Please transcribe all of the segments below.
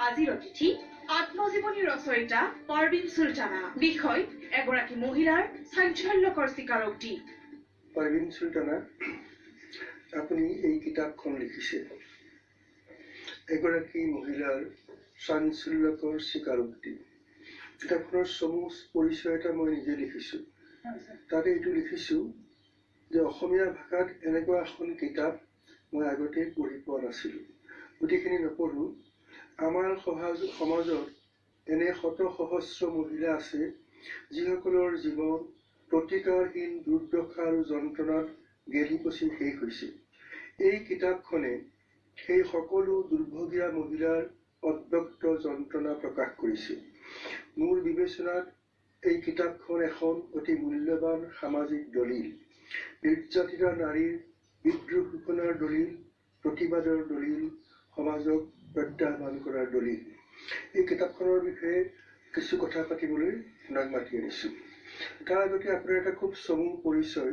আজিৰ অতিথি আত্মজীৱনী ৰচয়িতা পাৰবিন সুলতানা। বিষয় এগৰাকী মহিলাৰ চাঞ্চল্যকৰ স্বীকাৰোক্তি। পাৰবিন সুলতানা, আপুনি এই কিতাপখন লিখিছে এগৰাকী মহিলাৰ চাঞ্চল্যকৰ স্বীকাৰোক্তি। কিতাপখনৰ চমু পৰিচয় এটা মই নিজে লিখিছোঁ। তাতে এইটো লিখিছোঁ যে অসমীয়া ভাষাত এনেকুৱা এখন কিতাপ মই আগতে পঢ়ি পোৱা নাছিলোঁ। গোটেইখিনি নপঢ়ো। আমাৰ সমাজত এনে শত সহস্ৰ মহিলা আছে যিসকলৰ জীৱন প্ৰতিকাৰহীন দুৰ্দশা আৰু যন্ত্ৰণাত গেলি পচি শেষ হৈছে। এই কিতাপখনে সেই সকলো দুৰ্ভগীয়া মহিলাৰ অব্যক্ত যন্ত্ৰণা প্ৰকাশ কৰিছে। মোৰ বিবেচনাত এই কিতাপখন এখন অতি মূল্যৱান সামাজিক দলিল, নিৰ্যাতিতা নাৰীৰ বিদ্ৰোহ ঘোষণাৰ দলিল, প্ৰতিবাদৰ দলিল, সমাজক প্ৰত্যাহ্বান কৰাৰ দলিল। এই কিতাপখনৰ বিষয়ে কিছু কথা পাতিবলৈ আপোনাক মাতি আনিছোঁ। তাৰ আগতে আপোনাৰ এটা খুব চমু পৰিচয়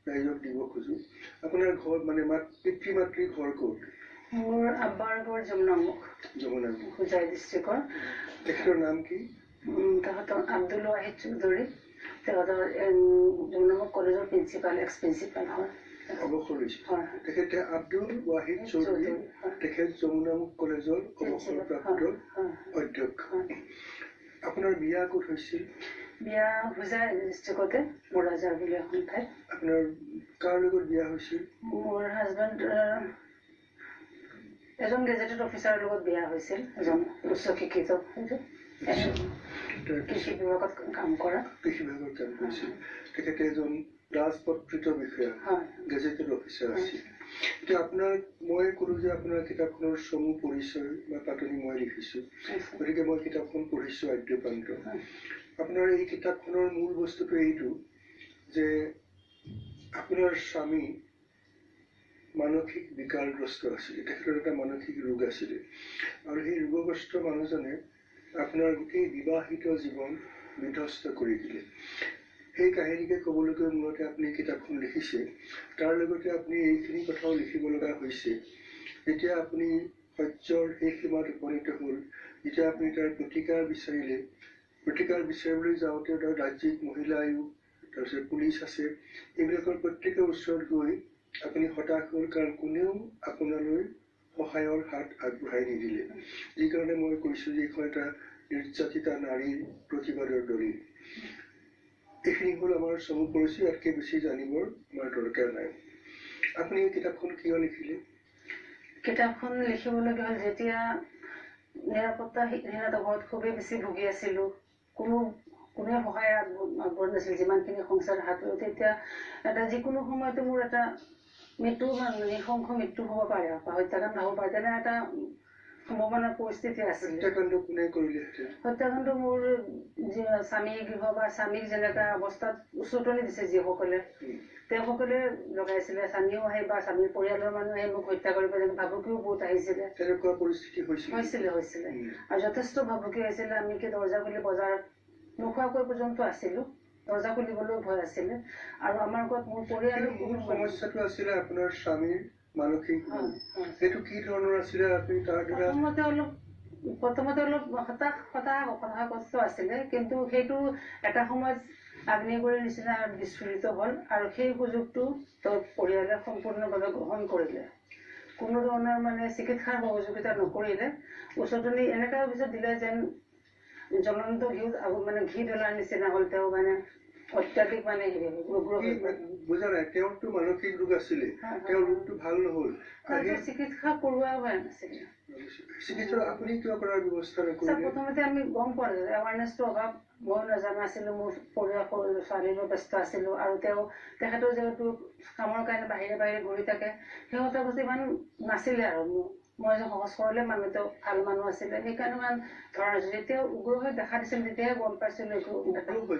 ৰাইজক দিব খোজো। আপোনাৰ ঘৰ মানে পিতৃ মাতৃৰ ঘৰ ক'ত? মোৰ আব্বাৰ ঘৰ যমুনামুখ। যমুনামুখ হোজাই ডিষ্ট্ৰিক্টৰ। তেখেতৰ নাম কি? তেখেতৰ আব্দুল ৱাহিদ চৌধুৰী। তেখেতৰ যমুনামুখ কলেজৰ প্ৰিন্সিপাল, এক্স প্ৰিন্সিপাল হয়। অৱসৰ লৈছে। তেখেতে আব্দুল ৱাহিদ চৌধুৰী, তেখেত যমুনামুখ কলেজৰ অৱসৰপ্ৰাপ্ত অধ্যক্ষ। আপোনাৰ বিয়া ক'ত হৈছিল? বিয়া হোজাই ডিষ্ট্ৰিক্টতে মোৰাজাৰ বুলি এখন ঠাইত। আপোনাৰ কাৰ লগত বিয়া হৈছিল? মোৰ হাজবেণ্ড এজন গেজেটেড অফিচাৰৰ লগত বিয়া হৈছিল, এজন উচ্চ শিক্ষিত, কৃষি বিভাগত কাম কৰা। কৃষি বিভাগত কাম কৰিছিল। তেখেতে এজন ৰাজপত্ৰিত বিষয়া, গেজেটেড অফিচাৰ আছিল। এতিয়া আপোনাক মই ক'লো যে আপোনাৰ কিতাপখনৰ চমু পৰিচয় বা পাতনি মই লিখিছোঁ, গতিকে মই কিতাপখন পঢ়িছোঁ আদ্যপান্ত। আপোনাৰ এই কিতাপখনৰ মূল বস্তুটো এইটো যে আপোনাৰ স্বামী মানসিক বিকাৰগ্ৰস্ত আছিলে। তেখেতৰ এটা মানসিক ৰোগ আছিলে আৰু সেই ৰোগগ্ৰস্ত মানুহজনে আপোনাৰ গোটেই বিবাহিত জীৱন বিধ্বস্ত কৰি দিলে। সেই কাহিনীকে ক'বলৈ গৈ মূলতে আপুনি কিতাপখন লিখিছে। তাৰ লগতে আপুনি এইখিনি কথাও লিখিব লগা হৈছে যেতিয়া আপুনি সহ্যৰ সেই সীমাত উপনীত হ'ল, যেতিয়া আপুনি তাৰ প্ৰতিকাৰ বিচাৰিলে। প্ৰতিকাৰ বিচাৰিবলৈ যাওঁতে তাৰ ৰাজ্যিক মহিলা আয়োগ, তাৰপিছত পুলিচ আছে, এইবিলাকৰ প্ৰত্যেকৰ ওচৰত গৈ আপুনি হতাশ হ'ল, কাৰণ কোনেও আপোনালৈ সহায়ৰ হাত আগবঢ়াই নিদিলে। যি কাৰণে মই কৈছোঁ যে এইখন এটা নিৰ্যাতিতা নাৰীৰ প্ৰতিবাদৰ দলিল। এইখিনি হ'ল আমাৰ চমু পৰিচয়। ইয়াতকৈ বেছি জানিবৰ আমাৰ দৰকাৰ নাই। আপুনি এই কিতাপখন কিয় লিখিলে? কিতাপখন লিখিবলগীয়া হ'ল যেতিয়া নিৰাপত্তাহীনতাৰ ঘৰত খুবেই বেছি ভুগি আছিলোঁ। কোনোৱে সহায় আগবঢ়োৱা নাছিল যিমানখিনি সংসাৰ হাত লৈ। তেতিয়া এটা যিকোনো সময়তো মোৰ এটা মৃত্যু, নৃশংস মৃত্যু হ'ব পাৰে, হত্যাকাণ্ড হ'ব পাৰে, তেনে এটা সম্ভাৱনাৰ পৰিস্থিতি আছিল। হত্যাকাণ্ড কোনে কৰিলে? হত্যাকাণ্ড মোৰ স্বামী গৃহ বা স্বামীক যেনেকুৱা অৱস্থাত উচতনি দিছে যিসকলে, তেওঁসকলে লগাইছিলে। স্বামীও আহে বা স্বামীৰ পৰিয়ালৰ মানুহে মোক হত্যা কৰিব, যেনে ভাবুকিও বহুত আহিছিলে। তেনেকুৱা পৰিস্থিতি হৈছিলে আৰু যথেষ্ট ভাবুকি হৈছিলে। আমি কি দৰ্জা খুলি বজাৰত নোখোৱাকৈ পৰ্যন্ত আছিলোঁ। দৰ্জা খুলিবলৈও ভয় আছিলে। আৰু আমাৰ ঘৰত মোৰ পৰিয়ালৰ বহুত সমস্যাটো আছিলে আপোনাৰ স্বামীৰ মানসিক ৰোগ। সেইটো কি ধৰণৰ আছিলে? আপুনি তাৰ প্ৰথমতে অলপ হতাশাগ্ৰস্ত আছিলে, কিন্তু সেইটো এটা সময়ত আগ্নেয়গিৰিৰ নিচিনা বিস্ফোৰিত হ'ল আৰু সেই সুযোগটো তেওঁৰ পৰিয়ালে সম্পূৰ্ণভাৱে গ্ৰহণ কৰিলে। কোনো ধৰণৰ চিকিৎসাৰ সহযোগিতা নকৰিলে। উচতনি এনেকুৱা পিছত দিলে যেন জ্বলন্ত ঘি ঢলাৰ নিচিনা হ'ল। তেওঁ অত্যাধিক বুজা নাই, তেওঁৰতো মানসিক ৰোগ আছিলে, তেওঁৰ ৰোগটো ভাল নহ'ল, চিকিৎসা কৰোৱা হোৱা নাছিলে। চিকিৎসা আপুনি কিয় কৰাৰ ব্যৱস্থা নকৰিলে? প্ৰথমতে আমি গম পোৱা নাছিলোঁ, এৱাৰনেছটো অভাৱ। মই নজনা আছিলোঁ, মোৰ পৰিয়াল ছোৱালীৰো ব্যস্ত আছিলোঁ আৰু তেখেতৰ যিহেতু কামৰ কাৰণে বাহিৰে বাহিৰে ঘূৰি থাকে, সিহঁতৰ প্ৰতি ইমান নাছিলে। আৰু মই যে সহজ সৰলে মানুহ, তেওঁ ভাল মানুহ আছিলে, সেইকাৰণে ইমান ধৰা নাছিল। যেতিয়া উগ্ৰ হৈ দেখা দিছিল তেতিয়াহে গম পাইছিলোঁ।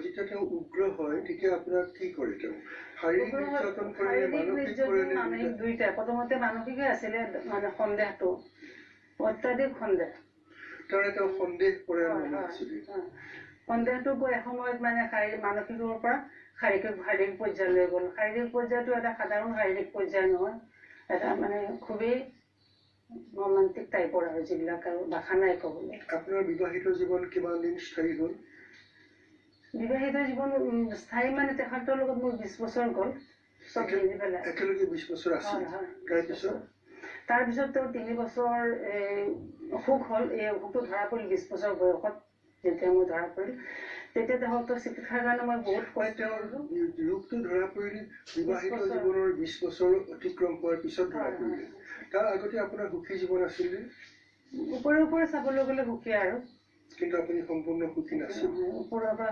যেতিয়া তেওঁ উগ্ৰ হয় তেতিয়া আপোনাক কি কৰে? তেওঁ শাৰীৰিক নিৰ্যাতন কৰে, মানসিক দুইটাই। প্ৰথমতে মানসিকে আছিলে, সন্দেহটো, অত্যাধিক সন্দেহ। তেওঁ সন্দেহ কৰে। সন্দেহটো গৈ এসময়ত মানসিকৰ পৰা শাৰীৰিক পৰ্যায়লৈ গ'ল। শাৰীৰিক পৰ্যায়টো এটা সাধাৰণ শাৰীৰিক পৰ্যায় নহয়, এটা খুবেই ৰোমান্টিক টাইপৰ আৰু যিবিলাক আৰু ভাষা নাই ক'বলৈ। আপোনাৰ বিবাহিত জীৱন কিমান দিন স্থায়ী হ'ল? বিবাহিত জীৱন স্থায়ী মানে তেখেতৰ লগত মোৰ 20 বছৰ গ'ল, চব মিলি পেলাই একেলগে 20 বছৰ আছিল। তাৰপিছত তেওঁ 3 বছৰ অসুখ হ'ল। এই অসুখটো ধৰা পৰিল 20 বছৰ বয়সত। যেতিয়া মই ধৰা পৰিল তেতিয়া তেখেতৰ চিকিৎসাৰ কাৰণে মই বহুত ৰোগটো ধৰা পৰিল বিবাহিত জীৱনৰ 20 বছৰ অতিক্ৰম হোৱাৰ পিছত ধৰা পৰিল। তাৰ আগতে আপোনাৰ সুখী জীৱন আছিল? ওপৰে চাবলৈ গ'লে সুখী আৰু, কিন্তু আপুনি সম্পূৰ্ণ সুখী নাছিল। ওপৰৰ পৰা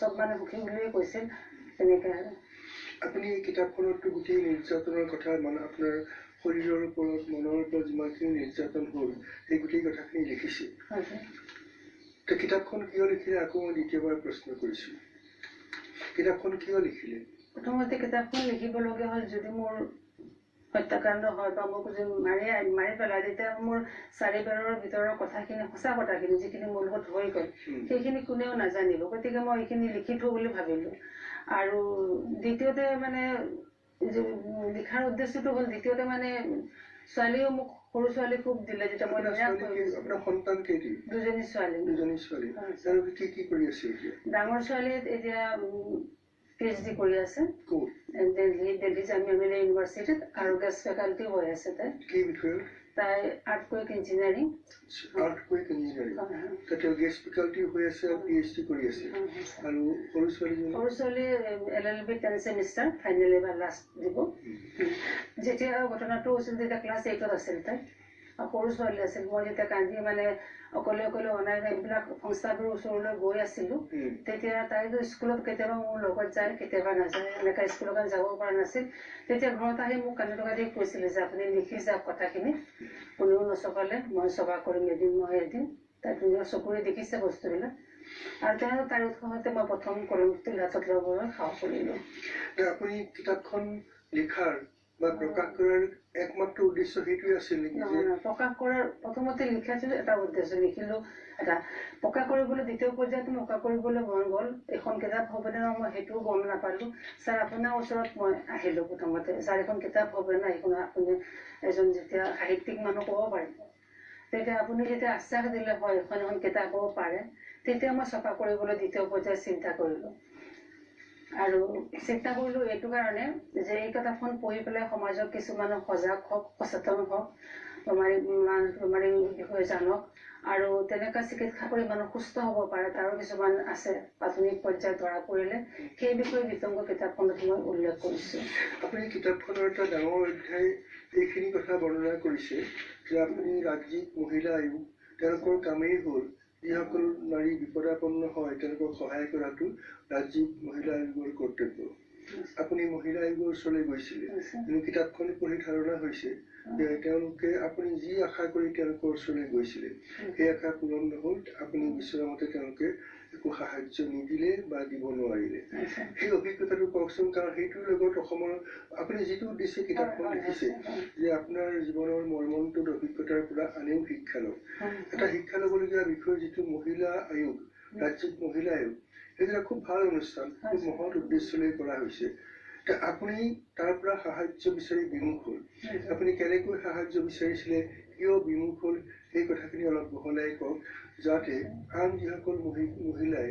চব মানে সুখী বুলিয়ে কৈছিল তেনেকে আৰু। আপুনি এই কিতাপখনতো গোটেই নিৰ্যাতনৰ কথা মানে আপোনাৰ শৰীৰৰ ওপৰত মনৰ ওপৰত যিমানখিনি নিৰ্যাতন হ'ল সেই গোটেই কথাখিনি লিখিছে। কিতাপখন কিয় লিখিলে আকৌ মই দ্বিতীয়বাৰ প্ৰশ্ন কৰিছোঁ, কিতাপখন কিয় লিখিলে? প্ৰথমতে কিতাপখন লিখিবলগীয়া হ'ল যদি মোৰ হত্যাকাণ্ড হয় বা মোক যদি মাৰি পেলাই তেতিয়া মোৰ 4 বেৰৰ ভিতৰৰ কথাখিনি সঁচা কথাখিনি যিখিনি মোৰ লগত হৈ গ'ল সেইখিনি কোনেও নাজানিব, গতিকে মই এইখিনি লিখি থওঁ বুলি ভাবিলোঁ। আৰু দ্বিতীয়তে মানে লিখাৰ উদ্দেশ্যটো হ'ল দ্বিতীয়তে মানে ছোৱালীও মোক সৰু ছোৱালী খুব দিলে যেতিয়া মই সন্তান কেইটি? 2জনী ছোৱালী। কি কৰি আছে? ডাঙৰ ছোৱালী এতিয়া PhD কৰি আছে দিল্লী জামিয়া মিলিয়া ইউনিভাৰ্চিটিত আৰু গেষ্ট ফেকাল্টি হৈ আছে। তাই আৰ্থকুৱেক ইঞ্জিনিয়াৰিং গেষ্ট ফেকাল্টি হৈ আছে আৰু PhD কৰি আছে। আৰু সৰু ছোৱালী LLB 10th ছেমিষ্টাৰ ফাইনেল এবাৰ লাষ্ট দিব। যেতিয়া ঘটনাটো হৈছিল তেতিয়া ক্লাছ 8ত আছিল তাই, সৰু ছোৱালী আছিল। মই যেতিয়া কান্দি মানে অকলে অনাই এইবিলাক সংস্থাটোৰ ওচৰলৈ গৈ আছিলোঁ তেতিয়া তাইতো স্কুলত কেতিয়াবা মোৰ লগত যায় কেতিয়াবা নাযায়, এনেকৈ স্কুলৰ কাৰণে যাব পৰা নাছিল। তেতিয়া ঘৰত আহি মোক কান্দি টকা দি কৈছিলে যে আপুনি লিখি যাওক কথাখিনি, কোনেও নচকালে, মই চফা কৰিম এদিন নহয় এদিন। তাই নিজৰ চকুৰে দেখিছে বস্তুবিলাক। আৰু তেওঁ তাইৰ উৎসাহতে মই প্ৰথম কলমটো হাতত ল'বলৈ সাহস কৰিলোঁ। আপুনি কিতাপখন লিখাৰ বা প্ৰকাশ কৰাৰ একমাত্ৰ উদ্দেশ্য সেইটোৱে আছিল নেকি? প্ৰকাশ কৰাৰ প্ৰথমতে লিখাটো এটা উদ্দেশ্য লিখিলোঁ, এটা প্ৰকাশ কৰিবলৈ দ্বিতীয় পৰ্যায়ত প্ৰকাশ কৰিবলৈ মন গ'ল। এখন কিতাপ হ'বনে নহয় মই সেইটোও গম নাপালোঁ। ছাৰ আপোনাৰ ওচৰত মই আহিলোঁ প্ৰথমতে, ছাৰ এখন কিতাপ হবে না, এইখন আপুনি এজন যেতিয়া সাহিত্যিক মানুহ ক'ব পাৰিব, তেতিয়া আপুনি যেতিয়া আশ্বাস দিলে হয় এখন কিতাপ হ'ব পাৰে, তেতিয়া মই চফা কৰিবলৈ দ্বিতীয় পৰ্যায়ত চিন্তা কৰিলোঁ। আৰু চিন্তা কৰিলোঁ এইটো কাৰণে যে এই কিতাপখন পঢ়ি পেলাই সমাজক কিছুমানৰ সজাগ হওক, সচেতন হওক, বেমাৰীৰ বিষয়ে জানক, আৰু তেনেকুৱা চিকিৎসা কৰি মানুহ সুস্থ হ'ব পাৰে তাৰো কিছুমান আছে প্ৰাথমিক পৰ্যায়ত ধৰা পৰিলে, সেই বিষয়ে বিতংগ কিতাপখনত মই উল্লেখ কৰিছোঁ। আপুনি কিতাপখনৰ এটা ডাঙৰ অধ্যায় এইখিনি কথা বৰ্ণনা কৰিছে যে আপুনি ৰাজ্যিক মহিলা আয়োগ তেওঁলোকৰ কামেই হ'ল যিসকল নাৰী বিপদাপন্ন হয় তেওঁলোকক সহায় কৰাটো ৰাজ্যিক মহিলা আয়োগৰ কৰ্তব্য। আপুনি মহিলা আয়োগৰ ওচৰলৈ গৈছিলে, কিন্তু কিতাপখন পঢ়ি ধাৰণা হৈছে যে তেওঁলোকে আপুনি যি আশা কৰি তেওঁলোকৰ ওচৰলৈ গৈছিলে সেই আশা পূৰণ নহ'ল, আপুনি বিচৰা মতে তেওঁলোকে একো সাহায্য নিদিলে বা দিব নোৱাৰিলে। সেই অভিজ্ঞতাটো কওকচোন, কাৰণ সেইটোৰ লগত অসমৰ আপুনি যিটো উদ্দেশ্যে কিতাপখন লিখিছে যে আপোনাৰ জীৱনৰ মৰ্মন্তুদ অভিজ্ঞতাৰ পৰা আনেও শিক্ষা লওক। এটা শিক্ষা ল'বলগীয়া বিষয় যিটো মহিলা আয়োগ, ৰাজ্যিক মহিলা আয়োগ, সেইবিলাক খুব ভাল অনুষ্ঠান, খুব মহৎ উদ্দেশ্যলৈ কৰা হৈছে। আপুনি তাৰ পৰা সাহায্য বিচাৰি বিমুখ হ'ল। আপুনি কেনেকৈ সাহায্য বিচাৰিছিলে, কিয় বিমুখ হ'ল, সেই কথাখিনি অলপ বহলাই কওক, যাতে আন যিসকল মহিলাই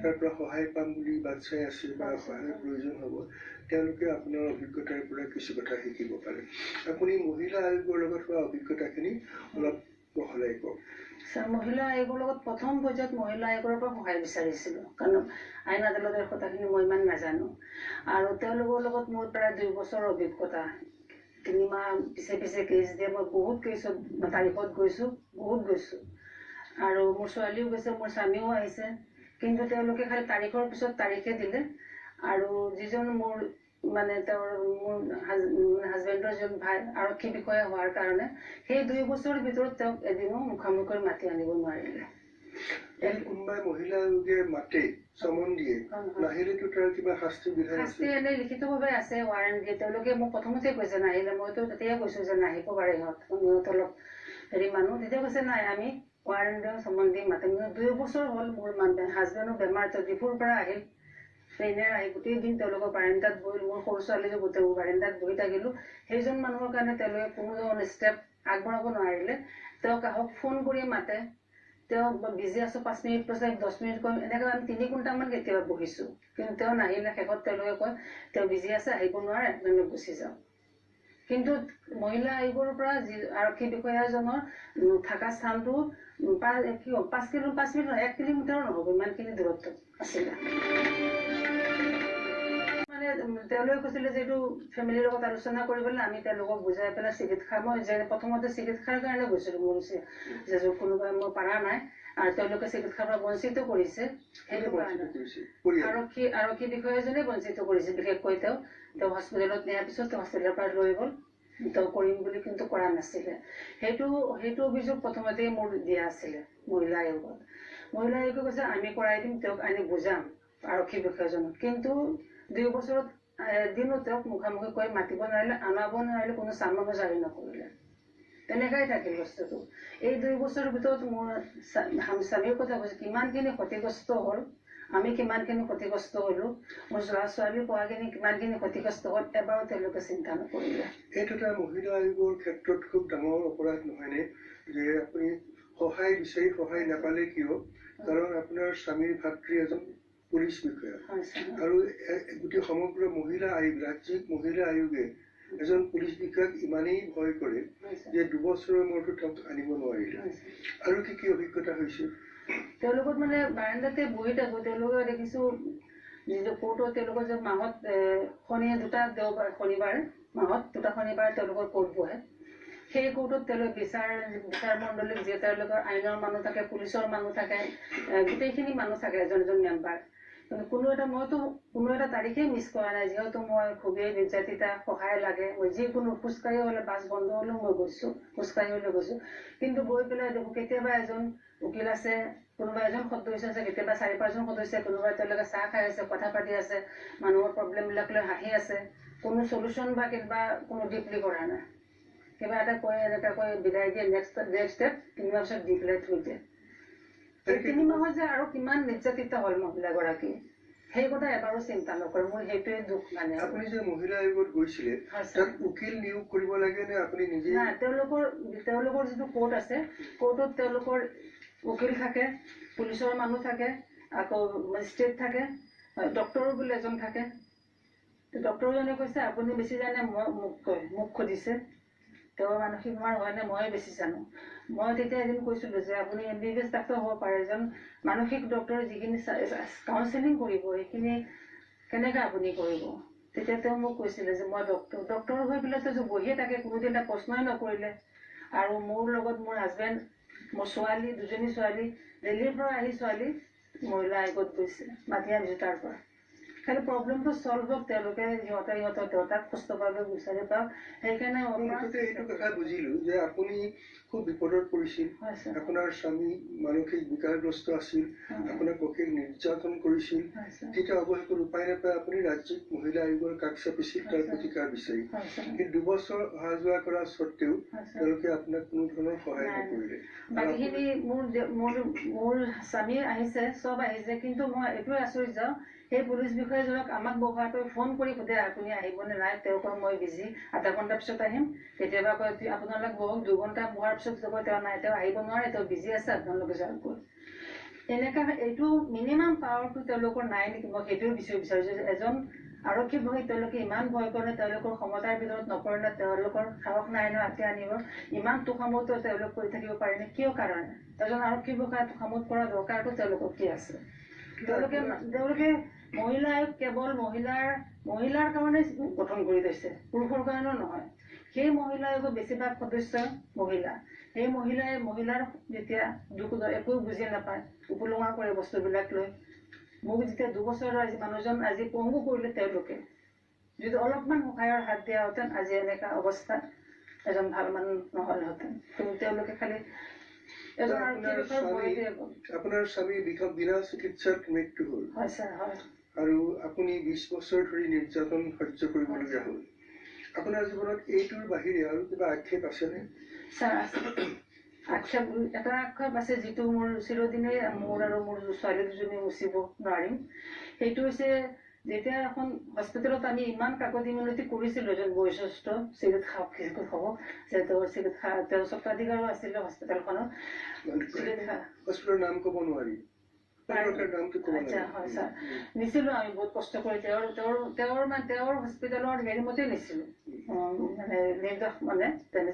তাৰ পৰা সহায় পাম বুলি বাট চাই আছে বা সহায়ৰ প্ৰয়োজন হ'ব তেওঁলোকে আপোনাৰ অভিজ্ঞতাৰ পৰা কিছু কথা শিকিব পাৰে। আপুনি মহিলা আয়োগৰ লগত হোৱা অভিজ্ঞতাখিনি অলপ বহলাই কওক। মহিলা আয়োগৰ লগত প্ৰথম পৰ্যায়ত মহিলা আয়োগৰ পৰা সহায় বিচাৰিছিলোঁ, কাৰণ আইন আদালতৰ কথাখিনি মই ইমান নাজানো। আৰু তেওঁলোকৰ লগত মোৰ প্ৰায় 2 বছৰৰ অভিজ্ঞতা, 3 মাহ পিছে কেছ দিয়ে মই বহুত কেছত তাৰিখত গৈছোঁ, বহুত গৈছোঁ। আৰু মোৰ ছোৱালীও গৈছে, মোৰ স্বামীও আহিছে, কিন্তু তেওঁলোকে খালি তাৰিখৰ পিছত তাৰিখে দিলে। আৰু যিজন মোৰ মানে তেওঁৰ মোৰ হাজবেণ্ডৰ যিজন ভাই আৰক্ষী বিষয়া হোৱাৰ কাৰণে সেই 2 বছৰৰ ভিতৰত তেওঁক এদিনো মুখামুখি মাতি আনিব নোৱাৰিলে। কোনোবাই মহিলা আয়োগে মাতে, চমন দিয়ে, নাহিলেতো তাৰ কিবা শাস্তি বিধান আছে? শাস্তি এনেই লিখিতভাৱে আছে, ৱাৰেণ্ট দিয়ে। তেওঁলোকে মোক প্ৰথমতে কৈছে নাহিলে, মইতো তেতিয়াই কৈছোঁ যে নাহিব পাৰে সিহঁত অলপ মানুহ, তেতিয়া কৈছে নাই আমি ৱাৰেণ্ট দিওঁ, চমন দি মাতিম। 2 বছৰ হ'ল মোৰ হাজবেণ্ডৰ বেমাৰ, ডিফুৰ পৰা আহিল, ট্ৰেইনেৰে আহি গোটেই দিন তেওঁলোকৰ বাৰাণ্ডাত বহিল, মোৰ সৰু ছোৱালীও গোটেই বাৰাণ্ডাত বহি থাকিলোঁ। সেইজন মানুহৰ কাৰণে তেওঁলোকে কোনো ধৰণৰ ষ্টেপ আগবঢ়াব নোৱাৰিলে তেওঁ কাহক ফোন কৰি মাতে, তেওঁ বিজি আছো 5 মিনিট পাছত 10 মিনিট কৰিম, এনেকৈ আমি 3 ঘণ্টামান কেতিয়াবা বহিছো, কিন্তু তেওঁ নাহিলে শেষত তেওঁলোকে কয় তেওঁ বিজি আছে আহিব নোৱাৰে, আমি গুচি যাওঁ। কিন্তু মহিলা আয়োগৰ পৰা আৰক্ষী বিষয়াজনৰ থকা স্থানটো 5 মিনিট 1 কিলোমিটাৰো নহ'ব, ইমানখিনি দূৰত্ব আছিলে। মানে তেওঁলোকে কৈছিলে যে এইটো ফেমিলিৰ লগত আলোচনা কৰিবলৈ, আমি তেওঁলোকক বুজাই পেলাই চিকিৎসা, মই যে প্ৰথমতে চিকিৎসাৰ কাৰণে গৈছিলো, মোৰ যে কোনোবাই মোৰ পাৰা নাই আৰু তেওঁলোকে চিকিৎসাৰ পৰা বঞ্চিত কৰিছে, সেইটো কাৰণে আৰক্ষী বিষয়াজনে বঞ্চিত কৰিছে। বিশেষকৈ তেওঁ হস্পিটেলত নিয়াৰ পিছত তেওঁ হস্পিটেলৰ পৰা লৈ গ'ল, তেওঁ কৰিম বুলি কিন্তু কৰা নাছিলে। সেইটো অভিযোগ প্ৰথমতেই মোৰ দিয়া আছিলে মহিলা আয়োগত। মহিলা আয়োগে কৈছে আমি কৰাই দিম, তেওঁক আনি বুজাম আৰক্ষী বিষয়াজনক, কিন্তু 2 বছৰত এদিনো তেওঁক মুখামুখি কৰি মাতিব নোৱাৰিলে, আনাব নোৱাৰিলে, কোনো চামনো জাৰি নকৰিলে, তেনেকাই থাকিল বস্তুটো। এই 2 বছৰৰ ভিতৰত মোৰ স্বামীৰ কথা কৈছে কিমানখিনি ক্ষতিগ্ৰস্ত হ'ল, আমি কিমানখিনি ক্ষতিগ্ৰস্ত হলো, মোৰ ল'ৰা-ছোৱালীৰ পঢ়াখিনি কিমানখিনি ক্ষতিগ্ৰস্ত হ'ল, এবাৰো তেওঁলোকে চিন্তা নকৰিলে। এইটো এটা মহিলা আয়োগৰ ক্ষেত্ৰত খুব ডাঙৰ অপৰাধ নহয়নে, যে আপুনি সহায় বিচাৰি সহায় নাপালে কিয়, কাৰণ আপোনাৰ স্বামীৰ ভাতৃ এজন পুলিচ বিষয়া আৰু গোটেই সমগ্ৰ মহিলা আয়োগ, ৰাজ্যিক মহিলা আয়োগে এজন পুলিচ বিষয়াক ইমানেই ভয় কৰে যে 2 বছৰৰ মূৰতো তেওঁক আনিব নোৱাৰিলে। আৰু কি অভিজ্ঞতা হৈছিল? তেওঁলোকক মানে বাৰাণ্ডাতে বহি থাকো, তেওঁলোকে দেখিছো যিটো কোৰ্টত তেওঁলোকৰ যে মাহত শনিবাৰ মাহত 2টা শনিবাৰ তেওঁলোকৰ কোৰ্ট বহে, সেই কোৰ্টত তেওঁলোকে বিচাৰ মণ্ডলীক যে তেওঁলোকৰ আইনৰ মানুহ থাকে, পুলিচৰ মানুহ থাকে, গোটেইখিনি মানুহ থাকে, এজন মেম্বাৰ। কিন্তু মইতো কোনো এটা তাৰিখেই মিছ কৰা নাই, যিহেতু মই খুবেই নিৰ্যাতিতা, সহায় লাগে, মই যিকোনো খোজকাঢ়ি হ'লে বাছ বন্ধ হ'লেও মই গৈছো, খোজকাঢ়ি হ'লেও গৈছো। কিন্তু গৈ পেলাই দেখো কেতিয়াবা এজন উকিল আছে, কোনোবা এজন সদস্য আছে, কেতিয়াবা 4-5জন সদস্য, কোনোবাই তেওঁলোকে চাহ খাই আছে, কথা পাতি আছে, মানুহৰ প্ৰব্লেমবিলাক লৈ হাঁহি আছে, কোনো চলিউশ্যন বা কিবা কোনো ডিপলি কৰা নাই, কিবা এটা কৈ এনেকৈ কৈ বিদায় দিয়ে, নেক্সট ষ্টেপ 3 মাহৰ পিছত দি পেলাই থৈ দিয়ে। 3 মাহত যে আৰু কিমান নিৰ্যাতিত হ'ল মহিলাগৰাকী, সেই কথা এবাৰো চিন্তা নকৰে। মোৰ সেইটোৱে দুখ। মানে আপুনি যে মহিলা আয়োগত গৈছিলে, তাত উকিল নিয়োগ কৰিব লাগে নে আপুনি নিজে? নাই, তেওঁলোকৰ যিটো কোৰ্ট আছে, কোৰ্টত তেওঁলোকৰ উকিল থাকে, পুলিচৰ মানুহ থাকে, আকৌ মেজিষ্ট্ৰেট থাকে, ডক্টৰো বোলে এজন থাকে। ডক্টৰজনে কৈছে আপুনি বেছি জানে, মোক সুধিছে তেওঁৰ মানসিক বেমাৰ হয় নে ময়ে বেছি জানো। মই তেতিয়া এদিন কৈছিলো যে আপুনি MBBS ডাক্তৰ হ'ব পাৰে, এজন মানসিক ডক্টৰে যিখিনি কাউন্সেলিং কৰিব সেইখিনি কেনেকৈ আপুনি কৰিব। তেতিয়া তেওঁ মোক কৈছিলে যে মই ডক্টৰ হৈ পেলাই তো বহিয়ে থাকে, কোনোদিন এটা প্ৰশ্নই নকৰিলে। আৰু মোৰ লগত মোৰ হাজবেণ্ড, মোৰ ছোৱালী, 2জনী ছোৱালী, দিল্লীৰ পৰা আহি ছোৱালী মহিলা আয়োগত গৈছে, মাতি আনিছো তাৰ পৰা। খালি প্ৰব্লেমটো চল্ভ হওক, তেওঁলোকে সিহঁতৰ দেউতাক সুস্থ পাব বিচাৰি পাওক, সেইকাৰণে এইটো কথা বুজিলো যে আপুনি খুব বিপদত পৰিছিল, আপোনাৰ স্বামী মানসিক বিকাৰগ্ৰস্ত আছিল, আপোনাক অখিল নিৰ্যাতন কৰিছিল, তেতিয়া অৱশেষত উপায় নাপায় আপুনি ৰাজ্যিক মহিলা আয়োগৰ কাষ চাপিছিল তাৰ প্ৰতিকাৰ বিচাৰি। কিন্তু 2 বছৰ অহা যোৱা কৰা স্বত্তেও তেওঁলোকে আপোনাক কোনো ধৰণৰ সহায় নকৰিলে। বাকীখিনি মোৰ স্বামী আহিছে, চব আহিছে, কিন্তু মই এইটোৱে আচৰিত যাওঁ, সেই পুলিচ বিষয়াজনক আমাক বহোৱাকৈ ফোন কৰি সোধে আপুনি আহিবনে নাই, তেওঁ কয় মই বিজি, আধা ঘণ্টাৰ পিছত আহিম। কেতিয়াবা কয় আপোনালোক বহক, 2 ঘণ্টা বহাৰ পিছত কয় তেওঁ নাই, তেওঁ আহিব নোৱাৰে, তেওঁ বিজি আছে, আপোনালোকে যাওক। এনেকা এইটো মিনিমাম পাৱাৰটো তেওঁলোকৰ নাই নেকি, মই সেইটোৱে বিচাৰিছো যে এজন আৰক্ষী বহি তেওঁলোকে ইমান ভয় কৰে, তেওঁলোকৰ ক্ষমতাৰ ভিতৰত নপৰিলে, তেওঁলোকৰ সাহস নাই ন আঁকে আনিব, ইমান তোষামোদ তেওঁলোক কৰি থাকিব পাৰেনে, কিয় কাৰণে? এজন আৰক্ষী বিষয়া তোষামোদ কৰাৰ দৰকাৰটো তেওঁলোকৰ কি আছে? তেওঁলোকে মহিলা আয়োগ কেৱল মহিলাৰ কাৰণে গঠন কৰি থৈছে, পুৰুষৰ কাৰণেও নহয়। সেই মহিলা আয়োগৰ বেছিভাগ সদস্য মহিলা, সেই মহিলাৰ যেতিয়া একো বুজি নাপায়, উপলুঙা কৰে বস্তুবিলাক লৈ। মোক যেতিয়া 2 বছৰৰ মানুহজন আজি পংগু কৰিলে, তেওঁলোকে যদি অলপমান সহায়ৰ হাত দিয়াহেঁতেন আজি এনেকা অৱস্থাত এজন ভাল মানুহ নহলহেঁতেন। কিন্তু তেওঁলোকে খালি আপোনাৰ স্বামী বিনা চিকিৎসাত মৃত্যু হ'ল। হয় ছাৰ, হয়। আৰু আপুনি 20 বছৰ ধৰি নিৰ্যাতন সহ্য কৰিবলগীয়া হ'ল। আপোনাৰ জীৱনত এইটোৰ বাহিৰে আৰু কিবা আক্ষেপ আছেনে? ছাৰ এটা আক্ষেপ আছে, যিটো মোৰ চিৰদিনেই মোৰ আৰু মোৰ ছোৱালী 2জনী মুচিব নোৱাৰিম। সেইটো হৈছে যেতিয়া এখন হস্পিটেলত আমি ইমান কাকতি মিনতি কৰিছিলোঁ এজন বয়োজ্যেষ্ঠ চিকিৎসক হ'ব যে তেওঁৰ তেওঁৰ স্বত্বাধিকাৰো আছিলে হস্পিটেলখনত হস্পিটেলৰ নাম ক'ব নোৱাৰি আচ্ছা হয় ছাৰ নিছিলোঁ আমি বহুত কষ্ট কৰি তেওঁৰ হস্পিটেলৰ হেৰিমতে নিছিলোঁ মানে নিৰ্দেশ মানে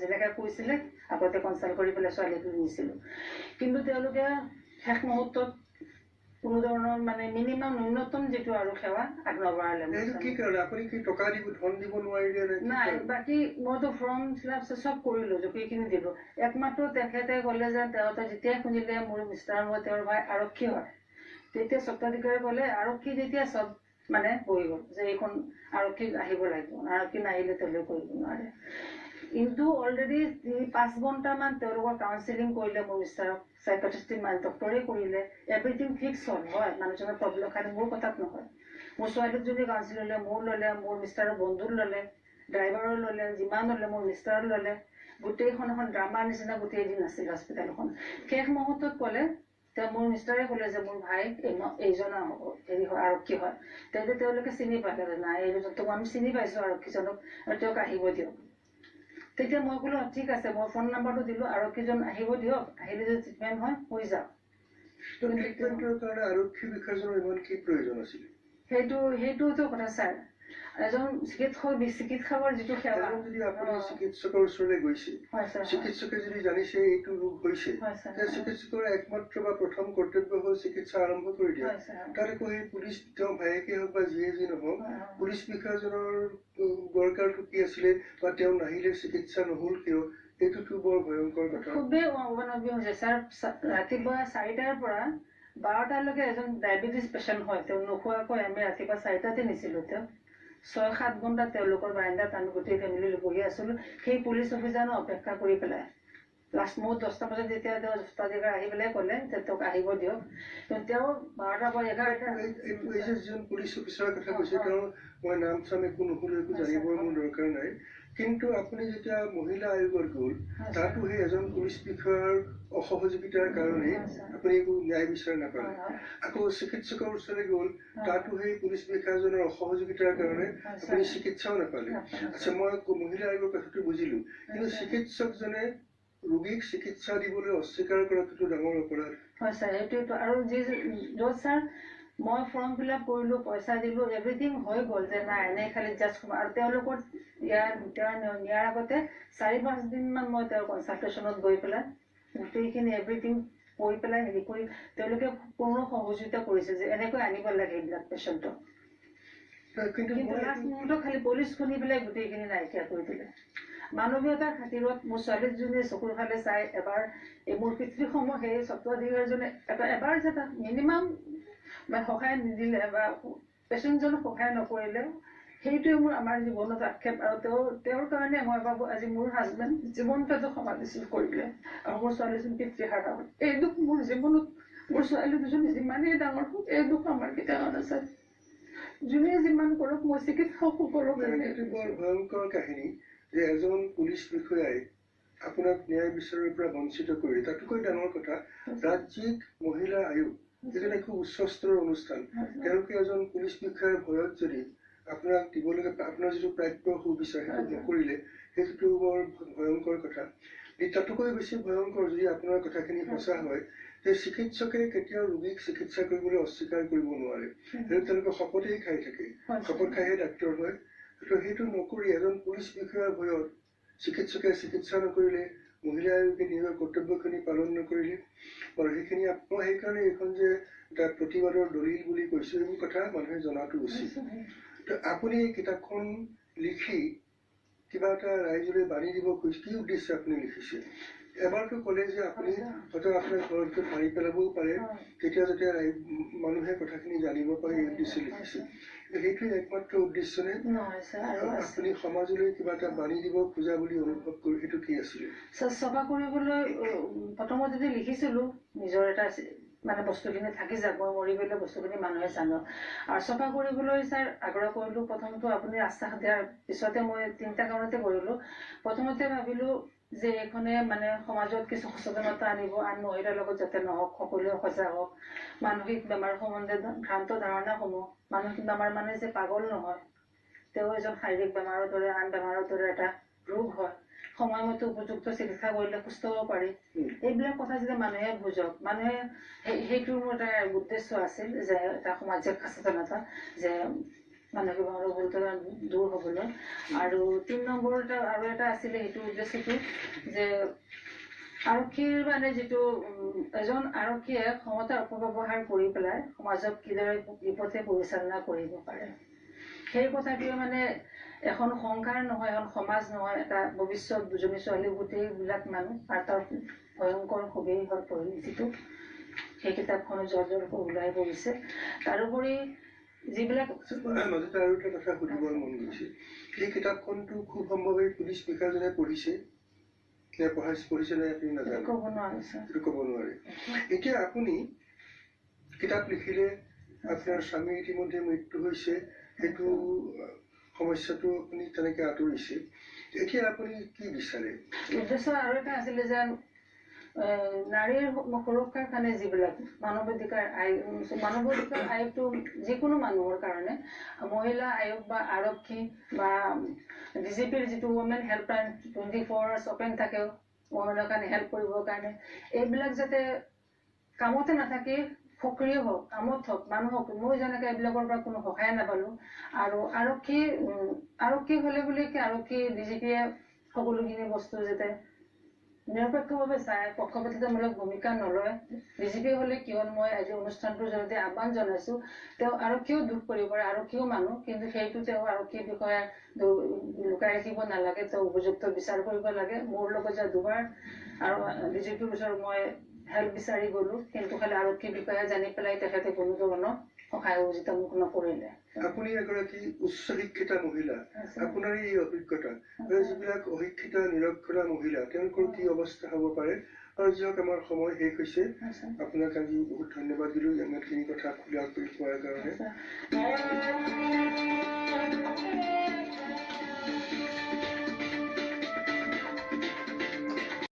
যেনেকৈ কৈছিলে আগতে কনচাল্ট কৰি পেলাই ছোৱালীটো নিছিলোঁ কিন্তু তেওঁলোকে শেষ মুহূৰ্তত কোনো ধৰণৰ মানে মিনিমাম ন্যূনতম যিটো আৰু সেৱা আগনবঢ়ালে নাই বাকী মইতো ফৰ্ম ফিল আপ চব কৰিলোঁ জুপিখিনি দিলোঁ একমাত্ৰ তেখেতে ক'লে যে তেওঁতে যেতিয়াই শুনিলে মোৰ মিষ্টাৰ মই তেওঁৰ ভাই আৰক্ষী হয় তেতিয়া স্বত্বাধিকাৰী ক'লে আৰক্ষী যেতিয়া চব মানে হৈ গ'ল যে এইখন আৰক্ষী আহিব লাগিব আৰক্ষী নাহিলে তেওঁলোকে কৰিব নোৱাৰে কিন্তু অলৰেডি 5 ঘণ্টামান তেওঁলোকৰ কাউন্সিলিং কৰিলে মোৰ মিষ্টাৰক সাইকট্ৰিষ্ট ডক্টৰে কৰিলে এভৰিথিং ফিক্স হ'ল হয় মানুহজনৰ প্ৰব্লেম খালি মোৰ কথাত নহয় মোৰ ছোৱালীজনী কাউন্সিল ল'লে মোৰ ল'লে মোৰ মিষ্টাৰৰ বন্ধুৰ ল'লে ড্ৰাইভাৰৰ ল'লে যিমান ল'লে মোৰ মিষ্টাৰৰ ল'লে গোটেইখন এখন ড্ৰামাৰ নিচিনা গোটেই দিন আছিল হস্পিটেলখন শেষ মুহূৰ্তত ক'লে তেওঁ মোৰ মিষ্টাৰে ক'লে যে মোৰ ভাই এইজন হেৰি হয় আৰক্ষী হয় তেতিয়া তেওঁলোকে চিনি পালে নাই এইজনক আমি চিনি পাইছোঁ আৰক্ষীজনক আৰু তেওঁক আহিব দিয়ক তেতিয়া মই ক'লো ঠিক আছে মই ফোন নাম্বাৰটো দিলোঁ আৰক্ষীজন আহিব দিয়ক আহিলে যদি ট্ৰিটমেণ্ট হয় হৈ যাওক সেইটোতো কথা ছাৰ এজন চিকিৎসকৰ যিটো সেৱা যদি আপুনি চিকিৎসকৰ ওচৰলৈ গৈছে চিকিৎসকে যদি জানিছে এইটো ৰোগ হৈছে চিকিৎসকৰ একমাত্ৰ বা প্ৰথম কৰ্তব্য হ'ল চিকিৎসা আৰম্ভ কৰি দিয়া তাত আকৌ সেই পুলিচ তেওঁ ভায়েকে হওক বা যিয়ে যি নহওক পুলিচ বিষয়াজনৰ দৰকাৰটো কি আছিলে বা তেওঁ নাহিলে চিকিৎসা নহ'ল কিয় এইটোতো বৰ ভয়ংকৰ কথা খুবেই অৱনবী হৈছে ছাৰ ৰাতিপুৱা 4টাৰ পৰা 12টালৈকে এজন ডায়েবেটিছ পেচেণ্ট হয় তেওঁ নোখোৱাকৈ আমি ৰাতিপুৱা 4টাতে নিছিলোঁ তেওঁ 6-7 ঘণ্টা তেওঁলোকৰ বাৰান্দাত আমি গোটেই ফেমিলি বহি আছিলোঁ সেই পুলিচ অফিচাৰক অপেক্ষা কৰি পেলাই লাষ্ট মোৰ 10টা বজাত যেতিয়া তেওঁ স্বত্বাধিকাৰ আহি পেলাই ক'লে যে তেওঁক আহিব দিয়ক তেওঁ 12টাৰ পৰা 11টা যিজন পুলিচ অফিচাৰৰ কথা কৈছে তেওঁ মই নাম চাম একো নুশুনো একো জানিবৰ মোৰ দৰকাৰ নাই কিন্তু আপুনি যেতিয়া মহিলা আয়োগত গ'ল তাতো সেই এজন পুলিচ বিষয়াৰ অসহযোগিতাৰ কাৰণে আপুনি একো ন্যায় বিচাৰ নাপালে আকৌ চিকিৎসকৰ ওচৰলৈ গ'ল তাতো সেই পুলিচ বিষয়াজনৰ অসহযোগিতাৰ কাৰণে আপুনি চিকিৎসাও নাপালে আচ্ছা মই মহিলা আয়োগৰ কথাটো বুজিলো কিন্তু চিকিৎসকজনে ৰোগীক চিকিৎসা দিবলৈ অস্বীকাৰ কৰাটো ডাঙৰ অপৰাধ হয় ছাৰ এইটোতো আৰু য'ত ছাৰ মই ফৰ্ম ফিল আপ কৰিলোঁ পইচা দিলোঁ এভৰিথিং হৈ গ'ল যে নাই এনেই খালি জাষ্ট আৰু তেওঁলোকৰ নিয়াৰ আগতে 4-5 দিনমান মই তেওঁৰ কনচালটেশ্যনত গৈ পেলাই গোটেইখিনি এভৰিথিং কৰি পেলাই হেৰি কৰি তেওঁলোকে কোনো সহযোগিতা কৰিছে যে এনেকৈ আনিব লাগে এইবিলাক পেচেণ্টক কিন্তু লাষ্ট মুহূৰ্তত খালি পুলিচ শুনি পেলাই গোটেইখিনি নাইকিয়া কৰি দিলে মানৱীয়তাৰ খাতিৰত মোৰ ছোৱালীজনীয়ে চকুৰ ফালে চাই এবাৰ এই মোৰ পিতৃসমূহ সেই স্বত্বাধিকাৰীজনে এবাৰ যে তাক মিনিমাম সহায় নিদিলে বা পেচেণ্টজনক সহায় নকৰিলে সেইটোৱে মোৰ আমাৰ জীৱনত আক্ষেপ আৰু তেওঁৰ কাৰণে মই ভাবোঁ আজি মোৰ হাজবেণ্ড জীৱনটো সমাধিশীল কৰিলে আৰু মোৰ ছোৱালীজনী পিতৃহাৰা হ'ল এই দুখ মোৰ জীৱনত মোৰ ছোৱালী দুজনী যিমানেই ডাঙৰ হওক এই দুখ আমাৰ কেতিয়াও নাচায় যোনে যিমান কৰক মই চিকিৎসকসকলক বৰ ভয়ংকৰ কাহিনী যে এজন পুলিচ বিষয়াই আপোনাক ন্যায় বিচাৰৰ পৰা বঞ্চিত কৰি তাতোকৈ ডাঙৰ কথা ৰাজ্যিক মহিলা আয়োগ এজন একো উচ্চ স্তৰৰ অনুষ্ঠান তেওঁলোকে এজন পুলিচ বিষয়াৰ ভয়ত যদি আপোনাক দিবলগীয়া আপোনাৰ যিটো প্ৰাপ্য সুবিচাৰ সেইটো নকৰিলে সেইটোতো বৰ ভয়ংকৰ কথা তাতোকৈ বেছি ভয়ংকৰ যদি আপোনাৰ কথাখিনি সঁচা হয় যে চিকিৎসকে কেতিয়াও ৰোগীক চিকিৎসা কৰিবলৈ অস্বীকাৰ কৰিব নোৱাৰে সেইটো তেওঁলোকে শপতেই খাই থাকে শপত খাইহে ডাক্তৰ হয় সেইটো নকৰি এজন পুলিচ বিষয়াৰ ভয়ত চিকিৎসকে চিকিৎসা নকৰিলে মহিলা আয়োগে নিজৰ কৰ্তব্যখিনি পালন নকৰিলে আৰু সেইখিনি মই সেইকাৰণে এইখন যে এটা প্ৰতিবাদৰ দলিল বুলি কৈছোঁ এইবোৰ কথা মানুহে জনাটো উচিত আপুনি এই কিতাপখন লিখি কিবা এটা ৰাইজলৈ বাণী দিব খুজিছে কি উদ্দেশ্যে আপুনি লিখিছে এবাৰতো ক'লে যে আপুনি হয়তো আপোনাৰ ঘৰত মাৰি পেলাবও পাৰে তেতিয়া যেতিয়া মানুহে কথাখিনি জানিব পাৰে এই উদ্দেশ্যে লিখিছে সেইটোৱে একমাত্ৰ উদ্দেশ্য নে আপুনি সমাজলৈ কিবা এটা বাণী দিব খোজা বুলি অনুভৱ কৰি সেইটো কি আছিলে চফা কৰিবলৈ প্ৰথমতে যদি লিখিছিলোঁ নিজৰ এটা মানে বস্তুখিনি থাকি যাব মই মৰি গ'লে বস্তুখিনি মানুহে জানক আৰু চফা কৰিবলৈ ছাৰ আগ্ৰহ কৰিলোঁ প্ৰথমটো আপুনি আশ্বাস দিয়াৰ পিছতে মই 3টা কাৰণতে কৰিলোঁ প্ৰথমতে ভাবিলোঁ যে এইখনে মানে সমাজত কিছু সচেতনতা আনিব, আন মহিলাৰ লগত যাতে নহওক, সকলোৱে সজাগ হওক। মানসিক বেমাৰ সম্বন্ধে ভ্ৰান্ত ধাৰণাসমূহ, মানসিক বেমাৰ মানে যে পাগল নহয়, তেওঁ এজন শাৰীৰিক বেমাৰৰ দৰে আন বেমাৰৰ দৰে এটা ৰোগ হয়, সময়মতে উপযুক্ত চিকিৎসা কৰিলে সুস্থ হ'ব পাৰি। এইবিলাক কথা যেতিয়া মানুহে বুজক, মানুহে সেইটো মোৰ এটা উদ্দেশ্য আছিল যে এটা সামাজিক সচেতনতা যে মানসিক বেমাৰৰ পৰা দূৰ হ'বলৈ। আৰু ৩ নম্বৰ আৰু এটা আছিলে সেইটো উদ্দেশ্যটো যে আৰক্ষীৰ মানে যিটো এজন আৰক্ষীয়ে ক্ষমতাৰ অপব্যৱহাৰ কৰি পেলাই সমাজক কিদৰে বিপথে পৰিচালনা কৰিব পাৰে, সেই কথাটোৱে মানে এখন সংসাৰ নহয়, এখন সমাজ নহয়, এটা ভৱিষ্যত দুজনী ছোৱালী গোটেইবিলাক মানুহ আৰু তাৰ ভয়ংকৰ খুবেই হৈ পৰিল, যিটো সেই কিতাপখনো জৰ্জৰকৈ ওলাই পৰিছে। তাৰোপৰি যিবিলাক মাজতে আৰু এটা কথা সুধিবৰ মন গৈছে, এই কিতাপখনটো খুব সম্ভৱে পুলিচ বিষয়াজনে পঢ়িছে, পঢ়িছে নে আপুনি নাজানে, ক'ব নোৱাৰিছে, সেইটো ক'ব নোৱাৰে। এতিয়া আপুনি কিতাপ লিখিলে, আপোনাৰ স্বামী ইতিমধ্যে মৃত্যু হৈছে, সেইটো সমস্যাটো আপুনি তেনেকে আঁতৰিছে, এতিয়া আপুনি কি বিচাৰে? উদ্দেশ্য আৰু এটা আছিলে যে নাৰীৰ সুৰক্ষাৰ কাৰণে যিবিলাক মানৱাধিকাৰ আয়োগটো যিকোনো মানুহৰ কাৰণে মহিলা আয়োগ বা আৰক্ষী বা ডিজিপিৰ যিটো ওমেন হেল্পলাইন 24 hours অপেন থাকে ওমেনৰ কাৰণে হেল্প কৰিবৰ কাৰণে, এইবিলাক যাতে কামতে নাথাকি সক্ৰিয় হওক, কামত হওক, মানুহক মই যেনেকৈ এইবিলাকৰ পৰা কোনো সহায় নাপালো। আৰু আৰক্ষী হ'লে বুলি কি আৰক্ষী ডিজিপিয়ে সকলোখিনি বস্তু যাতে নিৰপেক্ষভাৱে চায়, পক্ষপাতিত্বমূলক ভূমিকা নলয়। ডিজিপি হ'লে কি হ'ল, মই আজি অনুষ্ঠানটোৰ জৰিয়তে আহ্বান জনাইছো, তেওঁ আৰক্ষীও দুখ কৰিব পাৰে, আৰক্ষীও মানুহ, কিন্তু সেইটো তেওঁ আৰক্ষী বিষয়া লুকাই ৰাখিব নালাগে, তেওঁ উপযুক্ত বিচাৰ কৰিব লাগে। মোৰ লগত যে দুবাৰ আৰু ডিজিপিৰ ওচৰত মই হেল্প বিচাৰি গ'লো, কিন্তু খালি আৰক্ষী বিষয়া জানি পেলাই তেখেতে কোনো ধৰণৰ সহায় সহযোগিতা মোক নকৰিলে। আপুনি এগৰাকী উচ্চ শিক্ষিতা মহিলা, আপোনাৰ এই অভিজ্ঞতা যিবিলাক অশিক্ষিত নিৰক্ষৰা মহিলা তেওঁলোকৰ কি অৱস্থা হ'ব পাৰে? আৰু যিহক আমাৰ সময় শেষ হৈছে, আপোনাক আজি বহুত ধন্যবাদ দিলো ইমানখিনি কথা খোলা কৰি কোৱাৰ কাৰণে।